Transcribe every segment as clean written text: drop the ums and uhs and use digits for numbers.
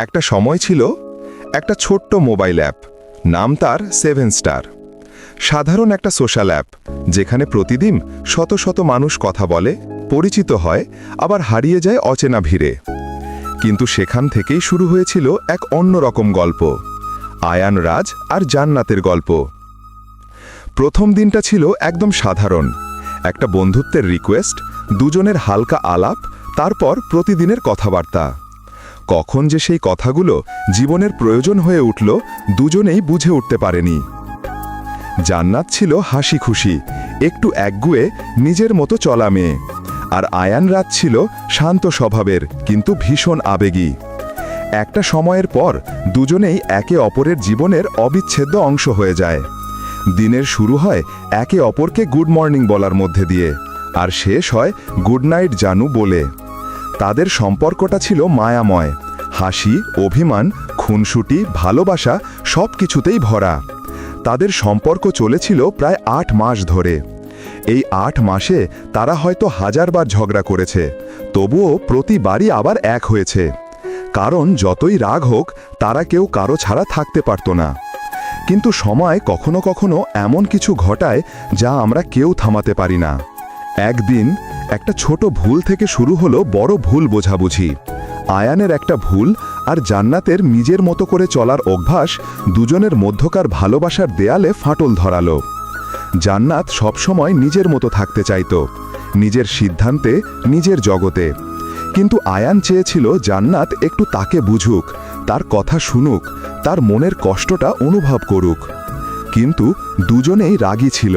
একটা সময় ছিল একটা ছোট্ট মোবাইল অ্যাপ, নাম তার 7 স্টার। সাধারণ একটা সোশ্যাল অ্যাপ, যেখানে প্রতিদিন শত শত মানুষ কথা বলে, পরিচিত হয়, আবার হারিয়ে যায় অচেনা ভিড়ে। কিন্তু সেখান থেকেই শুরু হয়েছিল এক অন্যরকম গল্প, আয়ান রাজ আর জান্নাতের গল্প। প্রথম দিনটা ছিল একদম সাধারণ, একটা বন্ধুত্বের রিকোয়েস্ট, দুজনের হালকা আলাপ, তারপর প্রতিদিনের কথাবার্তা। কখন যে সেই কথাগুলো জীবনের প্রয়োজন হয়ে উঠল, দুজনেই বুঝে উঠতে পারেনি। জান্নাত ছিল হাসি খুশি, একটু একগুঁয়ে, নিজের মতো চলা মেয়ে, আর আয়ান রাজ ছিল শান্ত স্বভাবের কিন্তু ভীষণ আবেগী। একটা সময়ের পর দুজনেই একে অপরের জীবনের অবিচ্ছেদ্য অংশ হয়ে যায়। দিনের শুরু হয় একে অপরকে গুড মর্নিং বলার মধ্যে দিয়ে, আর শেষ হয় গুড নাইট জানু বলে। তাদের সম্পর্কটা ছিল মায়াময়, হাসি, অভিমান, খুনসুটি, ভালোবাসা সব কিছুতেই ভরা। তাদের সম্পর্ক চলেছিল প্রায় 8 মাস ধরে। এই 8 মাসে তারা হয়তো 1000 বার ঝগড়া করেছে, তবুও প্রতিবারই আবার এক হয়েছে। কারণ যতই রাগ হোক, তারা কেউ কারো ছাড়া থাকতে পারত না। কিন্তু সময় কখনো কখনো এমন কিছু ঘটায় যা আমরা কেউ থামাতে পারি না। একদিন একটা ছোট ভুল থেকে শুরু হলো বড় ভুল বোঝাবুঝি। আয়ানের একটা ভুল আর জান্নাতের নিজের মতো করে চলার অভ্যাস দুজনের মধ্যকার ভালোবাসার দেয়ালে ফাটল ধরালো। জান্নাত সবসময় নিজের মতো থাকতে চাইত, নিজের সিদ্ধান্তে, নিজের জগতে। কিন্তু আয়ান চেয়েছিল জান্নাত একটু তাকে বুঝুক, তার কথা শুনুক, তার মনের কষ্টটা অনুভব করুক। কিন্তু দুজনেই রাগী ছিল।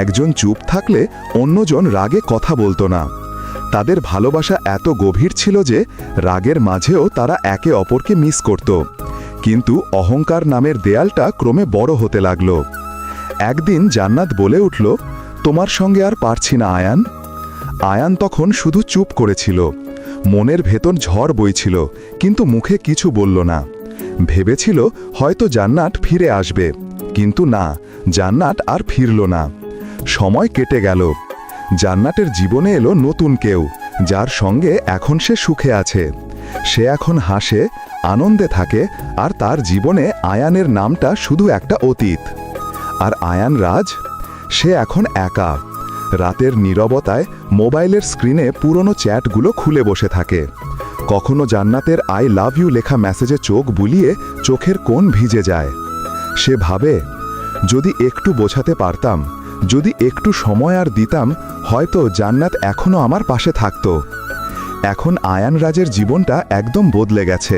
একজন চুপ থাকলে অন্যজন রাগে কথা বলতো না। তাদের ভালোবাসা এত গভীর ছিল যে রাগের মাঝেও তারা একে অপরকে মিস করত। কিন্তু অহংকার নামের দেয়ালটা ক্রমে বড় হতে লাগল। একদিন জান্নাত বলে উঠল, তোমার সঙ্গে আর পারছি না আয়ান। আয়ান তখন শুধু চুপ করেছিল। মনের ভেতর ঝড় বইছিল, কিন্তু মুখে কিছু বলল না। ভেবেছিল হয়তো জান্নাত ফিরে আসবে, কিন্তু না, জান্নাত আর ফিরল না। সময় কেটে গেল। জান্নাতের জীবনে এলো নতুন কেউ, যার সঙ্গে এখন সে সুখে আছে। সে এখন হাসে, আনন্দে থাকে, আর তার জীবনে আয়ানের নামটা শুধু একটা অতীত। আর আয়ান রাজ, সে এখন একা। রাতের নীরবতায় মোবাইলের স্ক্রিনে পুরনো চ্যাটগুলো খুলে বসে থাকে। কখনো জান্নাতের আই লাভ ইউ লেখা মেসেজে চোখ বুলিয়ে চোখের কোণ ভিজে যায়। সে ভাবে, যদি একটু বোঝাতে পারতাম, যদি একটু সময় আর দিতাম, হয়তো জান্নাত এখনো আমার পাশে থাকত। এখন আয়ান রাজের জীবনটা একদম বদলে গেছে।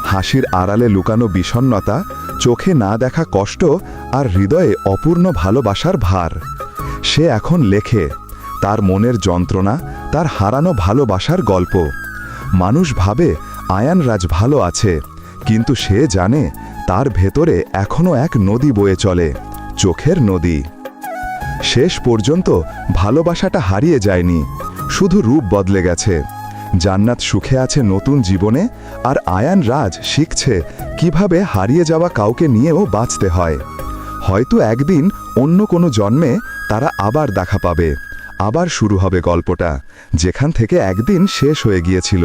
হাসির আড়ালে লুকানো বিষণ্ণতা, চোখে না দেখা কষ্ট, আর হৃদয়ে অপূর্ণ ভালোবাসার ভার। সে এখন লেখে তার মনের যন্ত্রণা, তার হারানো ভালোবাসার গল্প। মানুষ ভাবে আয়ান রাজ ভালো আছে, কিন্তু সে জানে তার ভেতরে এখনো এক নদী বয়ে চলে, চোখের নদী। শেষ পর্যন্ত ভালোবাসাটা হারিয়ে যায়নি, শুধু রূপ বদলে গেছে। জান্নাত সুখে আছে নতুন জীবনে, আর আয়ান রাজ শিখছে কিভাবে হারিয়ে যাওয়া কাউকে নিয়েও বাঁচতে হয়। হয়তো একদিন অন্য কোনো জন্মে তারা আবার দেখা পাবে, আবার শুরু হবে গল্পটা, যেখান থেকে একদিন শেষ হয়ে গিয়েছিল।